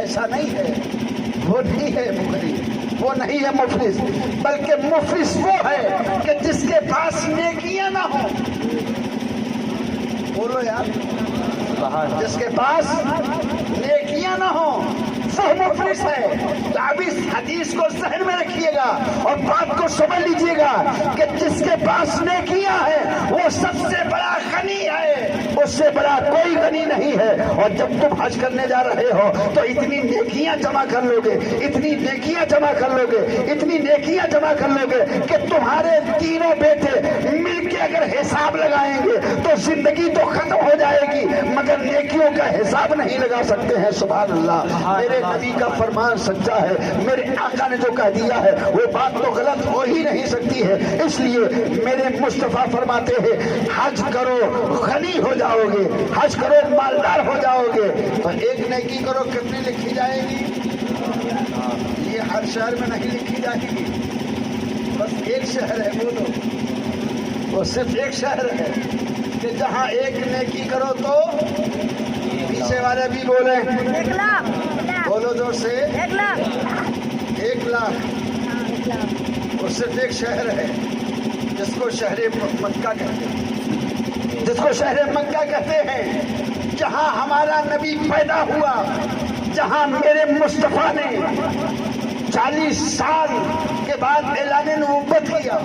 ایسا نہیں ہے، وہ نہیں ہے مغری، وہ نہیں ہے مفلس، بلکہ مفلس وہ ہے کہ جس کے پاس نیکیاں نہ ہوں۔ بولو یار، جس کے پاس نیکیاں نہ ہوں وہ مفلس ہے۔ تو اب اس حدیث کو ذہن میں رکھیے گا اور بات کو سمجھ لیجیے گا کہ جس کے پاس نیکیاں ہیں وہ سب سے بڑا غنی ہے، اس سے بڑا کوئی غنی نہیں ہے۔ اور جب تم حج کرنے جا رہے ہو تو اتنی نیکیاں جمع کر لو گے، اتنی نیکیاں جمع کر لو گے، اتنی نیکیاں جمع کر لو گے کہ تمہارے تینوں بیٹے مل کے اگر حساب لگائیں گے تو زندگی تو ختم ہو جائے گی، مگر نیکیوں کا حساب نہیں لگا سکتے ہیں۔ سبحان اللہ، میرے نبی کا فرمان سچا ہے، میرے آقا نے جو کہہ دیا ہے وہ بات تو غلط ہو ہی نہیں سکتی ہے۔ اس لیے میرے مصطفیٰ فرماتے ہیں حج کرو غنی ہو جاؤ گے، حج کرو مالدار ہو جاؤ گے۔ تو ایک نیکی کرو کتنی لکھی جائے گی؟ یہ ہر شہر میں نہیں لکھی جائے گی، بس ایک شہر ہے، بولو وہ صرف ایک شہر ہے کہ جہاں ایک نیکی کرو تو پیچھے والے بھی بولیں 1 لاکھ، بولو زور سے 1 لاکھ، 1 لاکھ۔ وہ صرف ایک شہر ہے جس کو شہر مکہ کہتے ہیں، جس کو شہر مکہ کہتے ہیں، جہاں ہمارا نبی پیدا ہوا، جہاں میرے مصطفیٰ نے 40 سال کے بعد اعلان نبوت کیا۔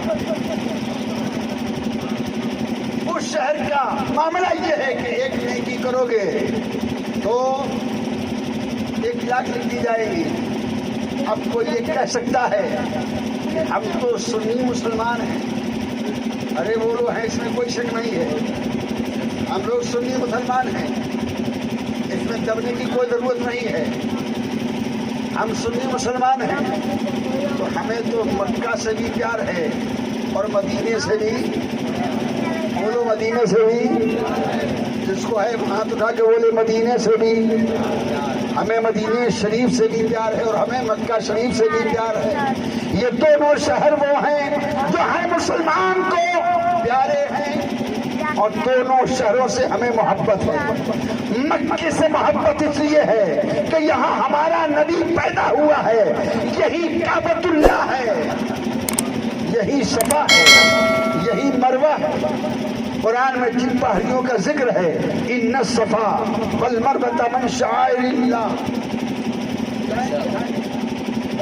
اس شہر کا معاملہ یہ ہے کہ ایک نیکی کرو گے تو 1 لاکھ لکھ دی جائے گی۔ اب کوئی یہ کہہ سکتا ہے کہ ہم تو سنی مسلمان ہیں، ارے بولو ہے، اس میں کوئی شک نہیں ہے، ہم لوگ سنی مسلمان ہیں، اس میں دبنے کی کوئی ضرورت نہیں ہے، ہم سنی مسلمان ہیں تو ہمیں تو مکہ سے بھی پیار ہے اور مدینے سے بھی، بولو مدینے سے بھی، جس کو ہے ہاتھ اٹھا کے بولے مدینے سے بھی، ہمیں مدینے شریف سے بھی پیار ہے اور ہمیں مکہ شریف سے بھی پیار ہے۔ یہ دونوں شہر وہ ہیں جو ہر مسلمان کو پیارے ہیں اور دونوں شہروں سے ہمیں محبت ہے۔ مکے سے محبت اس لیے ہے کہ یہاں ہمارا نبی پیدا ہوا ہے، یہی کعبۃ اللہ ہے، یہی صفا ہے، یہی مروہ ہے۔ قرآن میں جن پہاڑیوں کا ذکر ہے ان الصفا والمروہ من شعائر اللہ،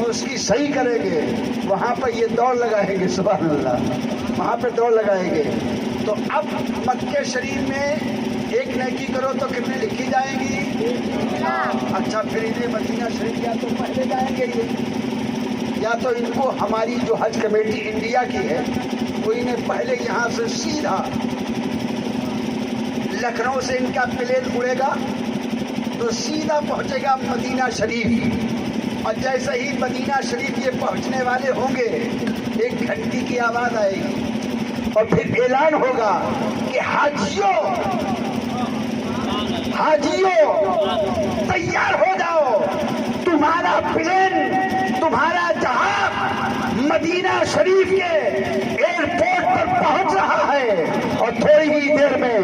اس کی صحیح کریں گے، وہاں پہ یہ دوڑ لگائیں گے، سبحان اللہ، وہاں پہ دوڑ لگائیں گے۔ تو اب مکہ شریف میں ایک نیکی کرو تو کتنی لکھی جائیں گی؟ اچھا، پھر انہیں مدینہ شریف یا تو پہلے جائیں گے یا تو ان کو ہماری جو حج کمیٹی انڈیا کی ہے وہ انہیں پہلے یہاں سے سیدھا لکھنؤ سے ان کا پلین اڑے گا تو سیدھا پہنچے گا مدینہ شریف، اور جیسے ہی مدینہ شریف یہ پہنچنے والے ہوں گے 1 گھنٹی کی آواز آئے گی اور پھر اعلان ہوگا کہ حاجیوں تیار ہو جاؤ، تمہارا پلین، تمہارا جہاز مدینہ شریف کے ایئرپورٹ پر پہنچ رہا ہے اور تھوڑی ہی دیر میں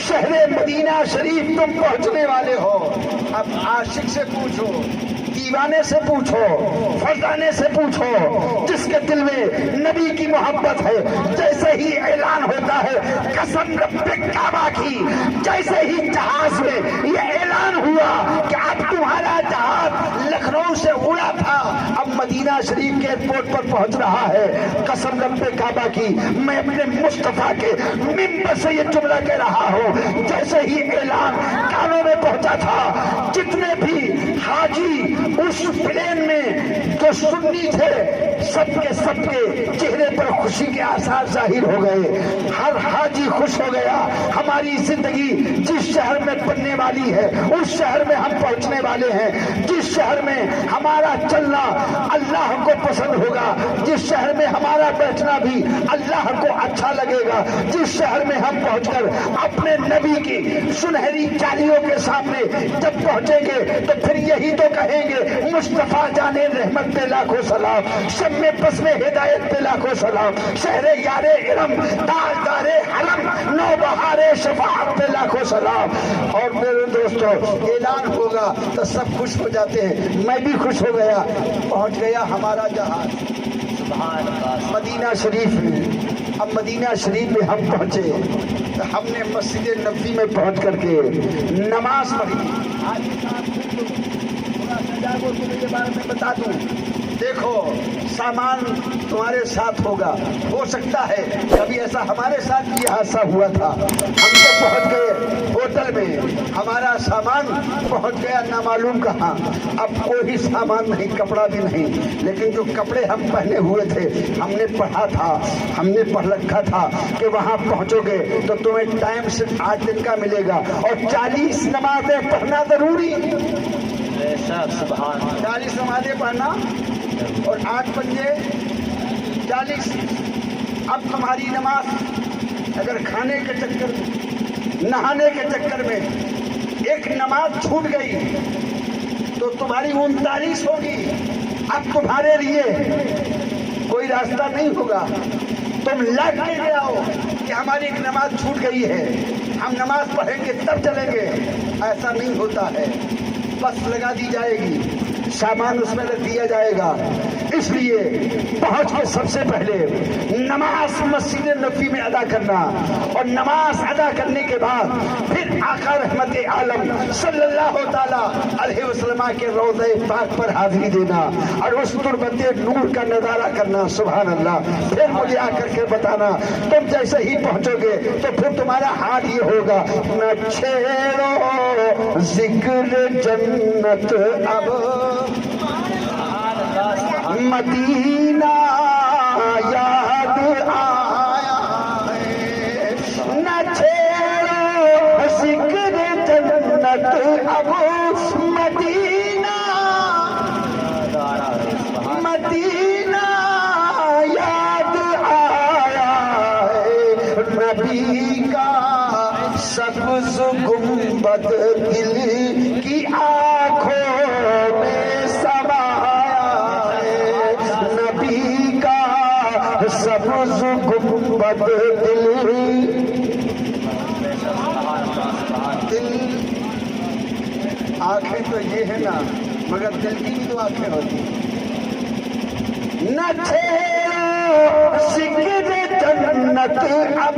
شہر مدینہ شریف تم پہنچنے والے ہو۔ اب عاشق سے پوچھو، دیوانے سے پوچھو، فرزانے سے پوچھو، جس کے دل میں نبی کی محبت ہے، جیسے ہی اعلان ہوتا ہے قسم رب کعبہ کی، جیسے ہی جہاز میں یہ اعلان ہوا کہ اب تمہارا جہاز لکھنؤ سے اڑا تھا اب مدینہ شریف کے ایئرپورٹ پر پہنچ رہا ہے، قسم رب کعبہ کی میں اپنے مصطفیٰ کے منبر سے یہ جملہ کہہ رہا ہوں، جیسے ہی اعلان کانوں میں پہنچا تھا جتنے بھی حاجی اس پلین میں جو سنی تھے سب کے چہرے پر خوشی کے آثار ظاہر ہو گئے، ہر حاجی خوش ہو گیا۔ ہماری زندگی جس شہر میں بننے والی ہے اس شہر میں ہم پہنچنے والے ہیں، جس شہر میں ہمارا چلنا اللہ کو پسند ہوگا، جس شہر میں ہمارا بیٹھنا بھی اللہ کو اچھا لگے گا، جس شہر میں ہم پہنچ کر اپنے نبی کی سنہری جالیوں کے سامنے جب پہنچیں گے تو پھر یہی تو کہیں گے مصطفیٰ جانے رحمت پہ لاکھوں سلام، شم پسم ہدایت پہ لاکھوں سلام، شہر یار ارم تاجدار حرم نوبہار شفاعت پہ لاکھوں سلام۔ اور میرے دوستو اعلان ہوگا تو سب خوش ہو جاتے ہیں، میں بھی خوش ہو گیا۔ پہنچ گیا ہمارا جہاز مدینہ شریف میں۔ اب مدینہ شریف میں ہم پہنچے تو ہم نے مسجد نبوی میں پہنچ کر کے نماز پڑھی۔ آج تھوڑا سا جاگو تمہیں کے بارے میں بتا دوں، دیکھو سامان تمہارے ساتھ ہوگا، ہو سکتا ہے کبھی ایسا ہمارے ساتھ یہ حادثہ ہوا تھا، ہم تو پہنچ گئے ہوٹل میں، ہمارا سامان پہنچ گیا نہ معلوم کہاں، اب کوئی سامان نہیں، کپڑا بھی نہیں، لیکن جو کپڑے ہم پہنے ہوئے تھے ہم نے پڑھا تھا، ہم نے پڑھ رکھا تھا کہ وہاں پہنچو گے تو تمہیں ٹائم صرف 8 دن کا ملے گا اور 40 نمازیں پڑھنا ضروری، 40 نمازیں پڑھنا اور 8 پنجے 40۔ اب تمہاری نماز اگر کھانے کے چکر میں، نہانے کے چکر میں ایک نماز چھوٹ گئی تو تمہاری 39 ہوگی۔ اب تمہارے لیے کوئی راستہ نہیں ہوگا، تم لٹ کے لے آؤ کہ ہماری ایک نماز چھوٹ گئی ہے، ہم نماز پڑھیں گے تب چلیں گے، ایسا نہیں ہوتا ہے۔ بس لگا دی جائے گی، سامان اس میں رکھ دیا جائے گا، اس لیے پہنچ کے سب سے پہلے نماز مسجد نبوی میں ادا کرنا، اور نماز ادا کرنے کے بعد پھر آقا رحمت عالم صلی اللہ تعالیٰ علیہ وسلم کے روضہ پاک پر حاضری دینا اور اس تربت نور کا نظارہ کرنا۔ سبحان اللہ۔ پھر مجھے آ کر کے بتانا، تم جیسے ہی پہنچو گے تو پھر تمہارا حال یہ ہوگا، نہ چھیڑو ذکر جنت اب مدینہ یاد آیا ہے، نہ چھیڑو ذکر جنت اب مدینہ، مدینہ یاد آیا ہے، نبی کا سبز گنبد دل کی آنکھوں میں سمایا ہے، نبی کا سبز گنبد دل، آنکھیں تو یہ ہے نا، مگر دل کی بھی تو آنکھیں ہوتی ہیں۔ نہ چھیڑو ذکر جنت اب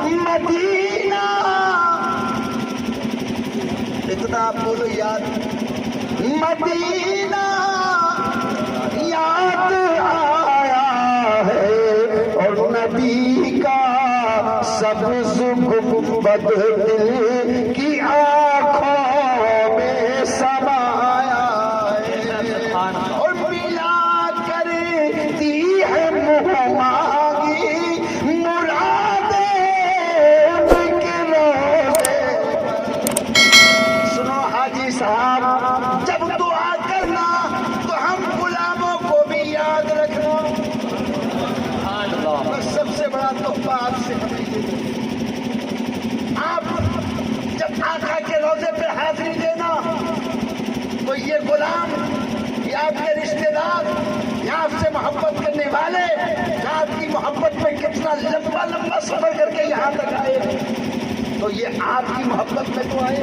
مدینہ، اتنا آپ بولو یاد، مدینہ یاد آیا ہے، اور نبی کا سبز گنبد دل کی آنکھوں میں سمایا ہے، اور ملا کر دی ہے منہ مانگی مرادیں ان کے روزے۔ سنو حاجی صاحب، جب دعا کرنا تو ہم غلاموں کو بھی یاد رکھنا، بس سب سے بڑا تحفہ آپ سے ہمیں یہ ہے۔ آپ جب آقا کے روزے پہ حاضری دینا تو یہ غلام، یہ آپ کے رشتے دار، یہ آپ سے محبت کرنے والے، آپ کی محبت میں کتنا لمبا لمبا سفر کر کے یہاں تک آئے، تو یہ آپ کی محبت میں تو آئے،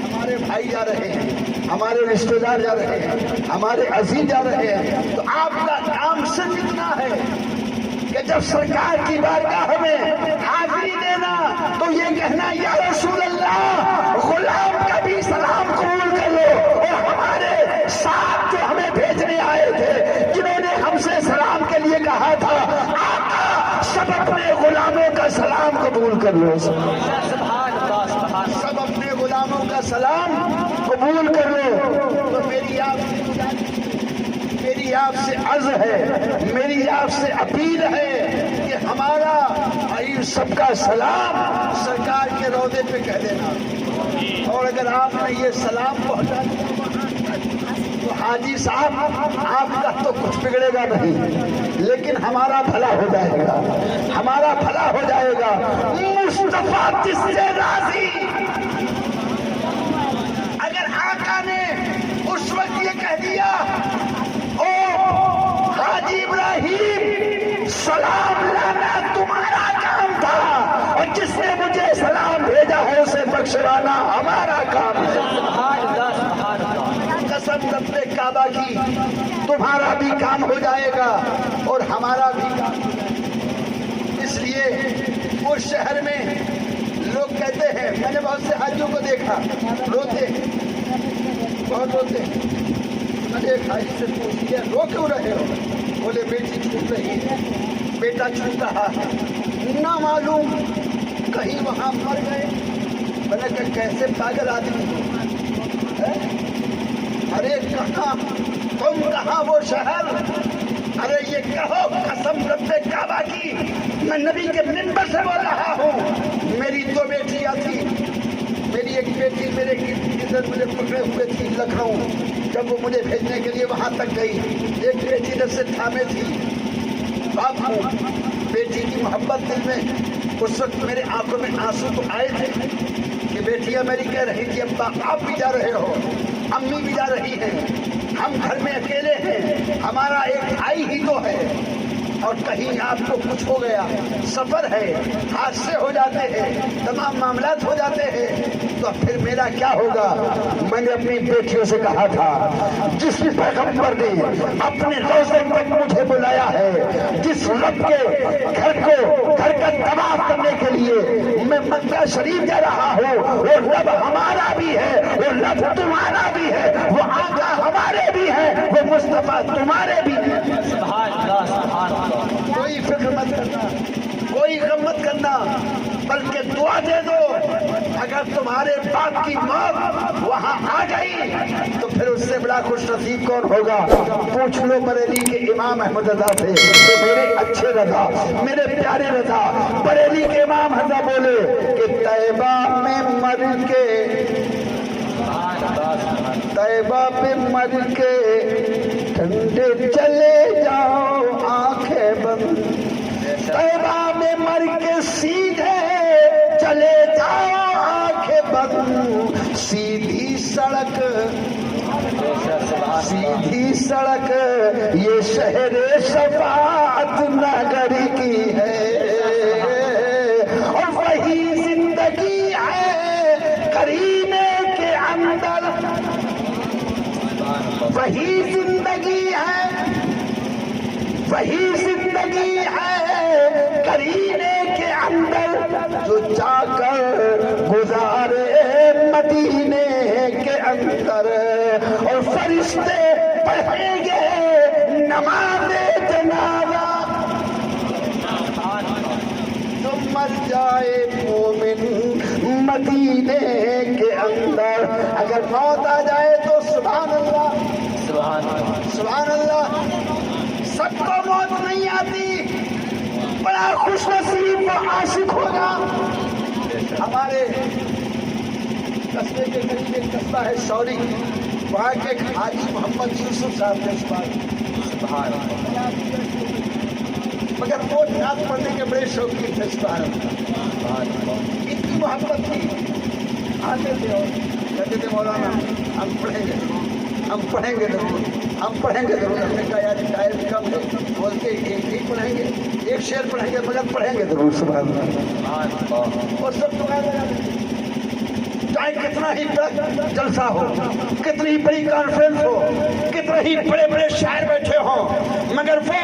ہمارے بھائی جا رہے ہیں، ہمارے رشتے دار جا رہے ہیں، ہمارے عزیز جا رہے ہیں، تو آپ کا کام صرف اتنا ہے کہ جب سرکار کی بارگاہ میں حاضری دینا تو یہ کہنا، یا رسول اللہ غلام کا بھی سلام قبول کر لو، اور ہمارے ساتھ جو ہمیں بھیجنے آئے تھے، جنہوں نے ہم سے سلام کے لیے کہا تھا، آقا سب اپنے غلاموں کا سلام قبول کر لو، سب اپنے غلاموں کا سلام قبول کر لو۔ تو میری آپ سے عرض ہے، میری آپ سے اپیل ہے کہ ہمارا ان سب کا سلام سرکار کے روضے پہ کہہ دینا، اور اگر آپ نے یہ سلام پہنچا دیا تو حاجی صاحب آپ کا تو کچھ بگڑے گا نہیں، لیکن ہمارا بھلا ہو جائے گا، ہمارا بھلا ہو جائے گا۔ مصطفیٰ جس سے راضی، اگر آقا نے اس وقت یہ کہہ دیا او حاجی ابراہیم سلام لانا تمہارا کام تھا اور جس نے مجھے سلام بھیجا ہے اسے بخشوانا ہمارا کام ہے. قسم رب کعبہ کی تمہارا بھی کام ہو جائے گا اور ہمارا بھی کام ہو جائے گا. اس لیے اس شہر میں لوگ کہتے ہیں, میں نے بہت سے حاجیوں کو دیکھا روتے, بہت روتے. میں نے ایک حاجی سے پوچھ لیا رو کیوں رہے ہو؟ بولے بیٹی چھوٹ رہی ہے, بیٹا چھوٹ رہا ہے, نہ معلوم کہیں وہاں مر گئے. میں نے کہا کیسے پاگل آدمی ہو, ارے کہاں تم کہاں وہ شہر, ارے یہ کہو قسم رب کعبہ کی میں نبی کے منبر سے بول رہا ہوں, میری دو بیٹیاں تھیں, میری ایک بیٹی میرے ادھر مجھے پکڑے ہوئے تھی لکھنؤ, جب وہ مجھے بھیجنے کے لیے وہاں تک گئی, ایک بیٹی ادھر سے تھامے تھی. باپ ہوں, بیٹی کی محبت دل میں, اس وقت میرے آنکھوں میں آنسو تو آئے تھے کہ بیٹیاں میری کہہ رہی تھی ابا آپ بھی جا رہے ہو, امی بھی جا رہی ہیں, ہم گھر میں اکیلے ہیں, ہمارا ایک بھائی ہی تو ہے, اور کہیں آپ کو کچھ ہو گیا, سفر ہے, حادثے ہو جاتے ہیں, تمام معاملات ہو جاتے ہیں, تو پھر میرا کیا ہوگا؟ میں نے اپنی بیٹیوں سے کہا تھا جس پیغمبر نے اپنے روزے تک مجھے بلایا ہے, جس رب کے گھر کو گھر کا طواف کرنے کے لیے میں مکہ شریف جا رہا ہوں, وہ رب ہمارا بھی ہے, وہ رب تمہارا بھی ہے, وہ آقا ہمارے بھی ہے, وہ مصطفیٰ تمہارے بھی ہے. کوئی فکر مت کرنا, کوئی غم مت کرنا, بلکہ دعا دے دو. اگر تمہارے باپ کی موت وہاں آ گئی تو پھر اس سے بڑا خوش نصیب کون ہوگا؟ پوچھ لو بریلی کے امام احمد رضا سے, تو میرے اچھے رضا, میرے پیارے رضا, بریلی کے امام حضرت بولے کہ طیبہ میں مر کے, طیبہ پہ مر کے ٹھنڈے چلے جاؤ آنکھیں بند, طیبہ میں مر کے سیدھے چلے جاؤ آنکھیں بند, سیدھی سڑک, سیدھی سڑک یہ شہر شفاعت نگر کی ہے, اور وہی زندگی ہے کریمے کے اندر, وہی زندگی ہے, وہی زندگی ہے کرینے کے اندر, جو جا کر گزارے مدینے کے اندر, اور فرشتے پڑھیں گے نماز جنازہ, تو مر جائے مومن مدینے کے اندر. اگر موت آ جائے تو سبحان اللہ, سبحان اللہ. سب کو موت نہیں آتی, بڑا خوش نصیب وہ عاشق ہوگا. ہمارے قصبے کے قریب ایک قصبہ ہے شوری, وہاں کے ایک حاجی محمد یوسف صاحب کے, مگر وہ نعت پڑھنے کے بڑے شوقین تھے. اتنی محبت تھی, آتے تھے اور کہتے تھے مولانا ہم پڑھیں گے, ہم پڑھیں گے ضرور, ہم پڑھیں گے ضرور. ہم نے کہا یار ٹائم کم ہے, بولتے ایک ہی پڑھیں گے, ایک شعر پڑھیں گے مگر پڑھیں گے ضرور. سبحان اللہ. اور سب تمہارے چاہے کتنا ہی جلسہ ہو, کتنی بڑی کانفرنس ہو, کتنے ہی بڑے بڑے شاعر بیٹھے ہوں, مگر وہ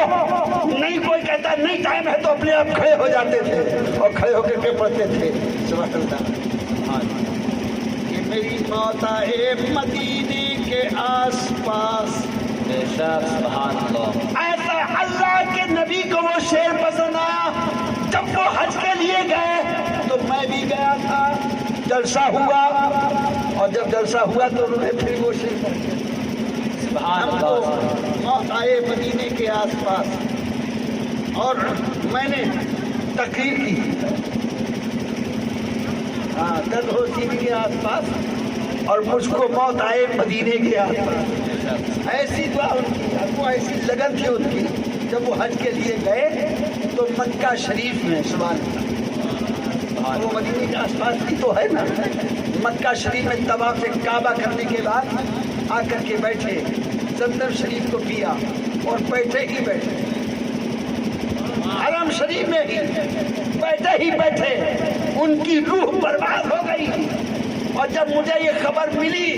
نہیں کوئی کہتا نہیں ٹائم ہے تو اپنے آپ کھڑے ہو جاتے تھے اور کھڑے ہو کر کے پڑھتے تھے. سبحان اللہ. کہ میری موت آئے مدینے کے آس پاس, سبحان اللہ. ایسا اللہ کے نبی کو وہ شعر پسند آیا. جب وہ حج کے لیے گئے تو میں بھی گیا تھا, جلسہ ہوا, اور جب جلسہ ہوا تو انہوں نے پھر وہ شعر پڑھے. سبحان اللہ. موت آئے مدینے کے آس پاس, اور میں نے تقریر کی, ہاں درد ہو سینے کے آس پاس, اور مجھ کو موت آئے مدینے کے آس پاس. ایسی دعا ان کی, وہ ایسی لگن تھی ان کی. جب وہ حج کے لیے گئے تو مکہ شریف میں, سبحان اللہ, وہ مدینے کے آس پاس کی تو ہے نا, مکہ شریف میں طواف کعبہ کرنے کے بعد آ کر کے بیٹھے، زمزم شریف کو پیا اور بیٹھے ہی بیٹھے، حرم شریف میں ہی بیٹھے ان کی روح برباد ہو گئی۔ اور جب مجھے یہ خبر ملی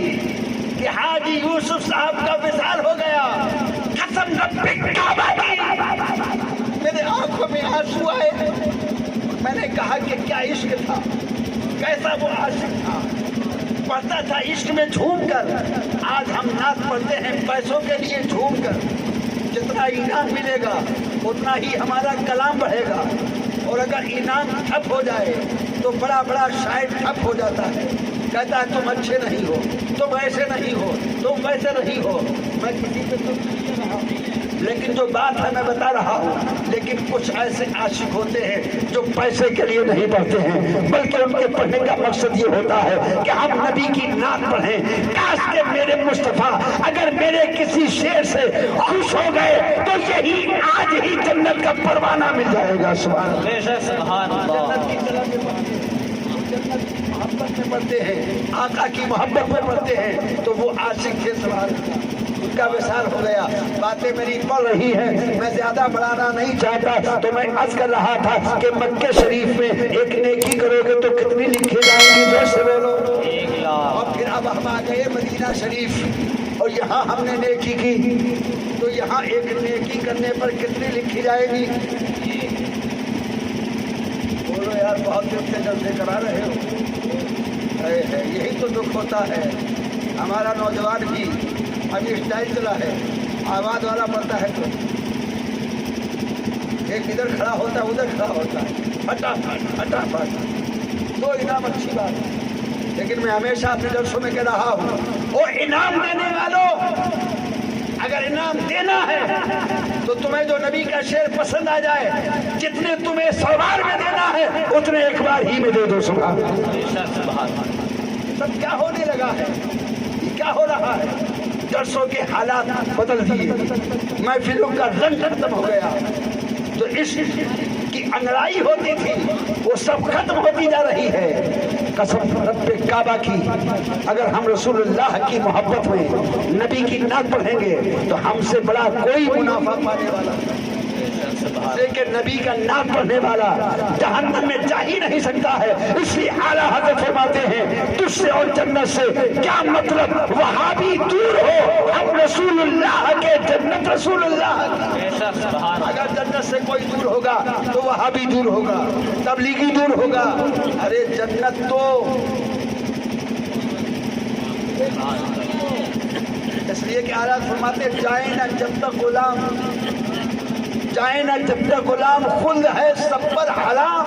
کہ حاجی یوسف صاحب کا وصال ہو گیا، قسم رب کعبہ کی میرے آنکھوں میں آنسو آئے۔ میں نے کہا کہ کیا عشق تھا، کیسا وہ عاشق تھا، پڑھتا تھا عشق میں جھوم کر۔ آج ہم نعت پڑھتے ہیں پیسوں کے لیے جھوم کر، جتنا انعام ملے گا اتنا ہی ہمارا کلام بڑھے گا، اور اگر انعام ٹھپ ہو جائے تو بڑا شاعر ٹھپ ہو جاتا ہے، کہتا ہے تم اچھے نہیں ہو، تم ایسے نہیں ہو، تم ویسے نہیں ہو۔ میں کسی پہ تم نہیں رہا ہوں، لیکن جو بات ہے میں بتا رہا ہوں۔ لیکن کچھ ایسے عاشق ہوتے ہیں جو پیسے کے لیے نہیں پڑھتے ہیں، بلکہ ان کے پڑھنے کا مقصد یہ ہوتا ہے کہ ہم نبی کی نعت پڑھیں۔ کاش کہ میرے مصطفیٰ اگر میرے کسی شعر سے خوش ہو گئے تو یہی آج ہی جنت کا پروانہ مل جائے گا۔ سبحان اللہ۔ محبت میں پڑھتے ہیں، آقا کی محبت میں پڑھتے ہیں، تو وہ عاشق تھے۔ سبحان اللہ، ان کا وصال ہو گیا۔ باتیں میری پڑھ رہی ہیں، میں زیادہ بڑھانا نہیں چاہتا، تو میں عرض کر رہا تھا کہ مکہ شریف میں ایک نیکی کرو گے تو کتنی لکھی جائیں گی؟ جو سے بولو 1 لاکھ۔ اور پھر اب ہم آ گئے مدینہ شریف، اور یہاں ہم نے نیکی کی، تو یہاں ایک نیکی کرنے پر کتنی لکھی جائے گی؟ بولو یار، بہت دیر سے جلسے کرا رہے ہو۔ یہی تو دکھ ہوتا ہے۔ ہمارا نوجوان بھی ابھی اسٹائل چلا ہے، آواز والا پڑتا ہے تو ایک ادھر کھڑا ہوتا ہے، ادھر کھڑا ہوتا ہے، پھٹافٹ تو انعام اچھی بات ہے۔ لیکن میں ہمیشہ اپنے جلسوں میں کہہ رہا ہوں، وہ انعام دینے والوں، اگر انعام دینا ہے تو تمہیں جو نبی کا شعر پسند آ جائے، جتنے تمہیں 100 بار میں دینا ہے اتنے ایک بار ہی میں دے دو۔ سبحان اللہ۔ سب کیا ہونے لگا ہے، یہ کیا ہو رہا ہے؟ جلسوں کے حالات بدل دیے، محفلوں کا رنگ ختم ہو گیا، تو عشق کی انگڑائی ہوتی تھی وہ سب ختم ہوتی جا رہی ہے۔ قسم رب کعبہ کی، اگر ہم رسول اللہ کی محبت میں نبی کی نعت پڑھیں گے تو ہم سے بڑا کوئی منافع پانے والا، لیکن نبی کا نام پڑھنے والا جہنم میں جا ہی نہیں سکتا ہے۔ اس لیے اعلیٰ حضرت فرماتے ہیں تجھ سے اور جنت سے کیا مطلب، وہاں بھی دور ہو، ہم رسول اللہ کے، جنت رسول اللہ۔ اگر جنت سے کوئی دور ہوگا تو وہاں بھی دور ہوگا، تبلیغی دور ہوگا۔ ارے جنت تو اس لیے کہ اعلیٰ فرماتے جائیں نہ جب تک غلام، جائیں نہ جب تک غلام، خلد ہے سب پر حرام۔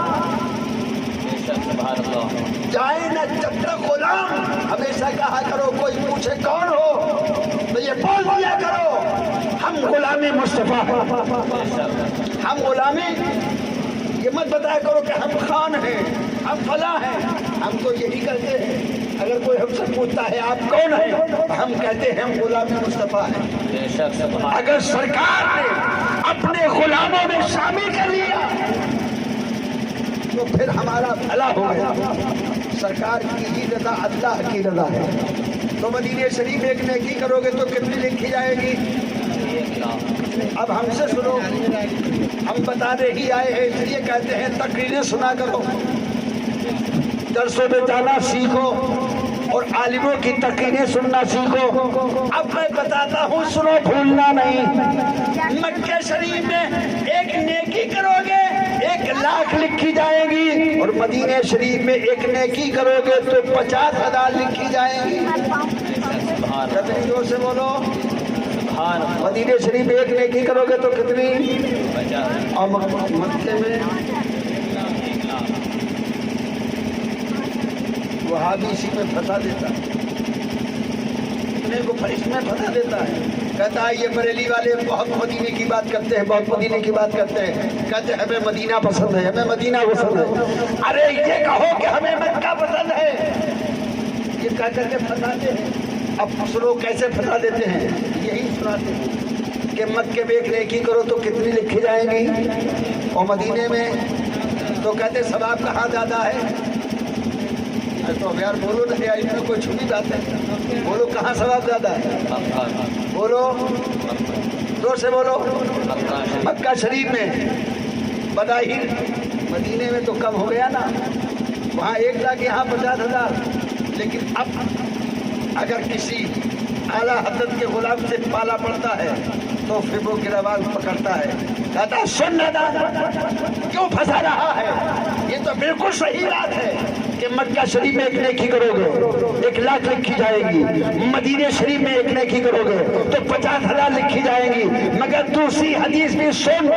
جائیں نہ جب تک غلام، ہمیشہ کہا کرو کوئی پوچھے کون ہو تو یہ بول دیا کرو ہم غلامی مصطفیٰ ہیں، ہم غلامی۔ یہ مت بتایا کرو کہ ہم خان ہیں، ہم فلاں ہیں، ہم تو یہی کرتے ہیں۔ اگر کوئی ہم سے پوچھتا ہے آپ کون ہیں، ہم کہتے ہیں ہم غلامی مصطفیٰ ہیں۔ اگر سرکار نے اپنے غلاموں میں شامل کر لیا تو پھر ہمارا بھلا ہو گیا۔ سرکار کی ہی رضا اللہ کی رضا ہے۔ تو مدینہ شریف ایک نیکی کرو گے تو کتنی لکھی جائے گی؟ اب ہم سے سنو، ہم بتانے ہی آئے ہیں، اس لیے کہتے ہیں تقریریں سنا کرو، درسوں میں جانا سیکھو اور عالموں کی تقریریں سننا سیکھو۔ اب میں بتاتا ہوں، سنو، بھولنا نہیں۔ مکہ شریف میں ایک نیکی کرو گے 1 لاکھ لکھی جائیں گی، اور مدینہ شریف میں ایک نیکی کرو گے تو 50,000 لکھی جائیں گی۔ کتنی زور سے بولو؟ مدینہ شریف میں ایک نیکی کرو گے تو کتنی؟ اور مکے میں وہابی اسی میں پھنسا دیتا ہے، اتنے کو فرشت میں پھنسا دیتا ہے، کہتا ہے یہ بریلی والے بہت مدینے کی بات کرتے ہیں، بہت مدینے کی بات کرتے ہیں، کہتے ہیں ہمیں مدینہ پسند ہے، ہمیں مدینہ پسند ہے۔ ارے یہ کہو کہ ہمیں مکہ پسند ہے، یہ کہہ کر کے پھنساتے ہیں۔ اب سنو کیسے پھنسا دیتے ہیں، یہی سناتے ہیں کہ مکے میں ایک نیکی کرو تو کتنی لکھی جائیں گی، اور مدینے میں تو کہتے ثواب کہاں زیادہ ہے؟ تو اب یار بولو نہیں آئی میں کوئی چھوٹی بات ہے؟ بولو کہاں ثواب زیادہ ہے؟ بولو زور سے بولو. مکہ شریف میں بظاہر مدینے میں تو کم ہو گیا نا, وہاں 1 لاکھ یہاں 50,000. لیکن اب اگر کسی اعلیٰ حضرت کے غلام سے پالا پڑتا ہے تو پھر وہ گروان پکڑتا ہے, کہتا ہے سن کیوں پھنسا رہا ہے؟ یہ تو بالکل صحیح بات ہے کہ مکہ شریف میں 1 نیکی کرو گے 1 لاکھ لکھی جائے گی, مدینہ شریف میں 1 نیکی کرو گے تو 50,000 لکھی جائیں گی. مگر دوسری حدیث بھی سن,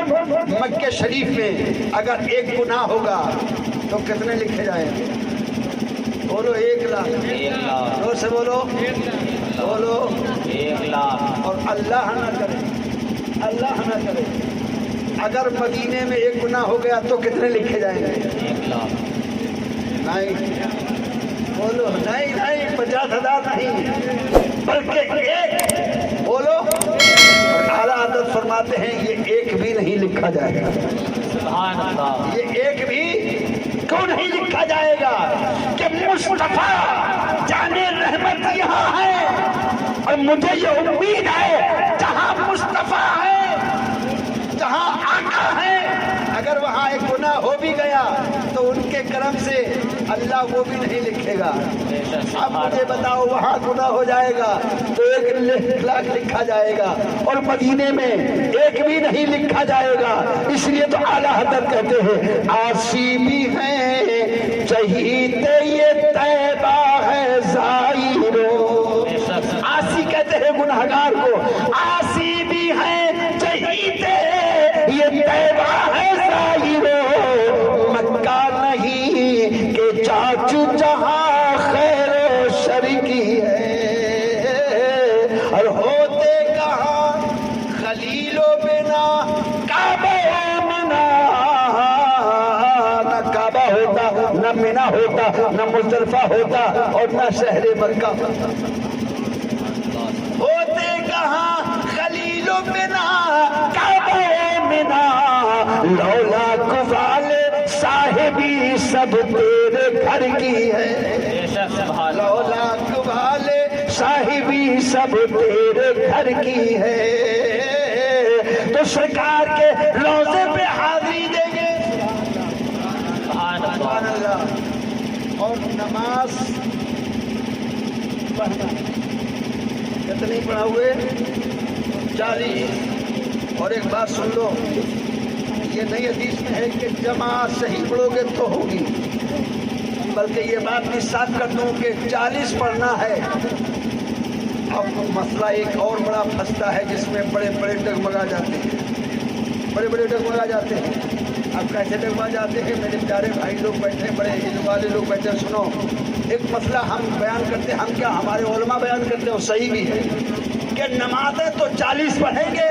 مکہ شریف میں اگر 1 گناہ ہوگا تو کتنے لکھے جائیں گے؟ بولو 1 لاکھ. زور سے بولو, بولو 1 لاکھ. اور اللہ نہ کرے, اللہ نہ کرے اگر مدینے میں 1 گناہ ہو گیا تو کتنے لکھے جائیں گے؟ 1 لاکھ. نہیں, بولو نہیں, 50,000 نہیں بلکہ 1. بولو. اعلیٰ حضرت فرماتے ہیں یہ 1 بھی نہیں لکھا جائے گا. سبحان اللہ. یہ 1 بھی کیوں نہیں لکھا جائے گا کہ مصطفیٰ جانے رحمت یہاں ہے, اور مجھے یہ امید ہے جہاں مصطفیٰ ہے, جہاں آقا ہے, اگر وہاں 1 گناہ ہو بھی گیا تو ان کے کرم سے اللہ وہ بھی نہیں لکھے گا. اب مجھے بتاؤ وہاں گناہ ہو جائے گا تو 1 لاکھ لکھا جائے گا, اور مدینے میں 1 بھی نہیں لکھا جائے گا. اس لیے تو اعلیٰ حضرت کہتے ہیں آسی بھی ہیں چہیتے یہ طیبہ ہے زائرو. آسی کہتے ہیں گناہگار کو, آسی بھی ہیں چہیتے یہ طیبہ ہے زائرو. مکہ نہیں کہ چاچو جہاں خیر و شر کی ہے, اور ہوتے کہاں خلیل و بنا کعبہ منا. نہ کعبہ ہوتا, نہ منا ہوتا, نہ مزدلفہ ہوتا, اور نہ شہر مکہ. ہوتے کہاں خلیل و بنا کعبہ منا, لولا والے صاحبی سب تیرے گھر کی ہے. لولا والے صاحبی سب تیرے گھر کی ہے, تو سرکار کے روضے پہ حاضری دیں گے. سبحان اللہ. اور نماز پڑھنا کتنی پڑھا ہوئے؟ 40. اور ایک بات سن لو, یہ نئی حدیث میں ہے کہ جماعت صحیح پڑھو گے تو ہوگی, بلکہ یہ بات بھی ساتھ کر دوں کہ 40 پڑھنا ہے. اب مسئلہ ایک اور بڑا پھنستا ہے جس میں بڑے بڑے ڈگمگا جاتے ہیں, بڑے بڑے ڈگمگا جاتے ہیں. اب کیسے ڈگمگا جاتے ہیں؟ میرے پیارے بھائی لوگ بیٹھے, بڑے علم والے لوگ بیٹھے. سنو, ایک مسئلہ ہم بیان کرتے ہیں, ہم کیا ہمارے علماء بیان کرتے ہیں, وہ صحیح بھی ہے کہ نمازیں تو 40 پڑھیں گے,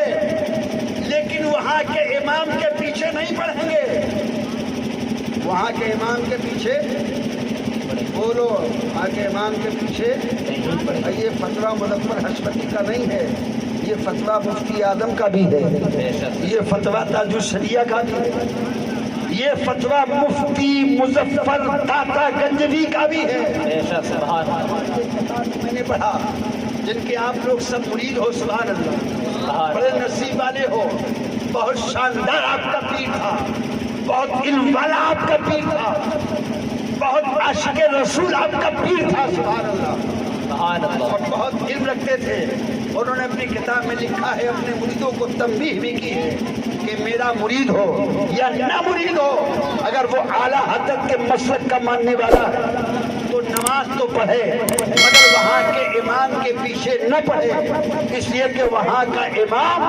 لیکن وہاں کے امام کے پیچھے نہیں پڑھیں گے. وہاں کے امام کے پیچھے, بولو, وہاں کے امام کے پیچھے. یہ فتویٰ مظفر حشمتی کا نہیں ہے, یہ فتویٰ مفتی اعظم کا بھی ہے, یہ فتویٰ تاج الشریعہ کا بھی ہے, یہ فتویٰ مفتی مظفر داتا گنجوی کا بھی ہے. میں نے پڑھا, جن کے آپ لوگ سب مرید ہو, سبحان اللہ, بڑے نصیب والے ہو. بہت شاندار آپ کا پیر تھا, بہت علم والا آپ کا پیر تھا, بہت عاشق رسول آپ کا پیر تھا. سبحان اللہ. اور بہت علم رکھتے تھے. انہوں نے اپنی کتاب میں لکھا ہے, اپنے مریدوں کو تنبیہ بھی کی ہے کہ میرا مرید ہو یا نہ مرید ہو, اگر وہ اعلیٰ حضرت کے مسلک کا ماننے والا ہے تو نماز تو پڑھے, مگر وہاں کے امام کے پیچھے نہ پڑھے, اس لیے کہ وہاں کا امام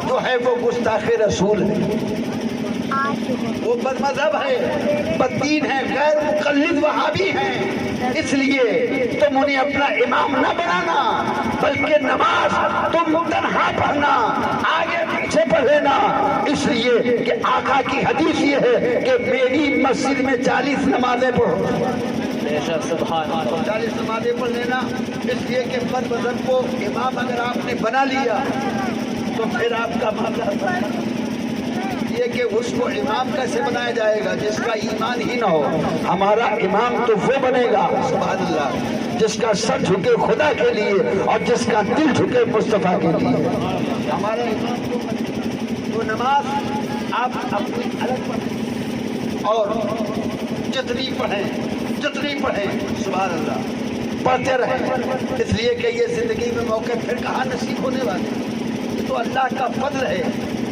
جو ہے وہ گستاخ رسول ہے, وہ بد مذہب ہے, بددین ہے, غیر مقلد وہابی ہیں. اس لیے تم انہیں اپنا امام نہ بنانا, بلکہ نماز تم تنہا پڑھنا, آگے پیچھے پڑھنا. اس لیے کہ آقا کی حدیث یہ ہے کہ میری مسجد میں 40 نمازیں پڑھو. 40 نمازیں پڑھ لینا. اس لیے کہ بد مذہب کو امام اگر آپ نے بنا لیا تو پھر آپ کا معاملہ لیے کہ اس کو امام کیسے بنایا جائے گا جس کا ایمان ہی نہ ہو. ہمارا امام تو وہ بنے گا سبحان اللہ جس کا سر جھکے خدا کے لیے اور جس کا دل جھکے مصطفیٰ کے لیے. ہمارا امام تو بنے. تو نماز آپ اپنی الگ پڑھیں اور جتنی پڑھیں سبحان اللہ پڑھتے رہیں. اس لیے کہ یہ زندگی میں موقع پھر کہاں نصیب ہونے والے. یہ تو اللہ کا فضل ہے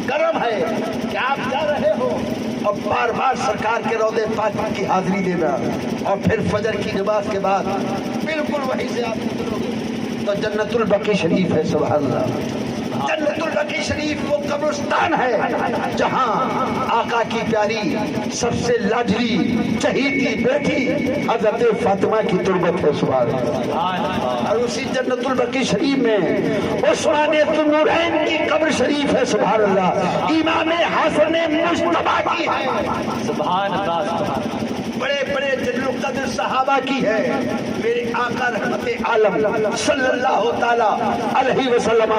کرم ہے کہ آپ جا رہے ہو اور بار بار سرکار کے روضے پاک کی حاضری دینا اور پھر فجر کی نماز کے بعد بالکل وہیں سے آپ نکلو گے تو جنت البقیع شریف ہے سبحان اللہ. جنت البقیع شریف وہ قبرستان ہے جہاں آقا کی پیاری سب سے لاڈلی چہیتی بیٹی حضرت فاطمہ کی تربت ہے سبحان اللہ. اور اسی جنت البقیع شریف میں عثمان ذوالنورین کی قبر شریف ہے سبحان اللہ. امام حسن مجتبی کی ہے سبحان اللہ. بڑے بڑے جلیل القدر صحابہ کی ہے. میرے آقا رحمت عالم صلی اللہ تعالی علیہ وسلم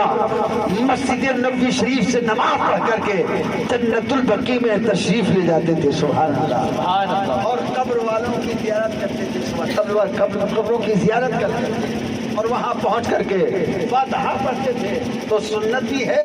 مسجد نبوی شریف سے نماز پڑھ کر کے جنت البقیع میں تشریف لے جاتے تھے سبحان اللہ. اور قبر والوں کی زیارت کرتے تھے قبروں کی زیارت کرتے تھے اور وہاں پہنچ کر کے فاتحہ پڑھتے تھے. تو سنت بھی ہے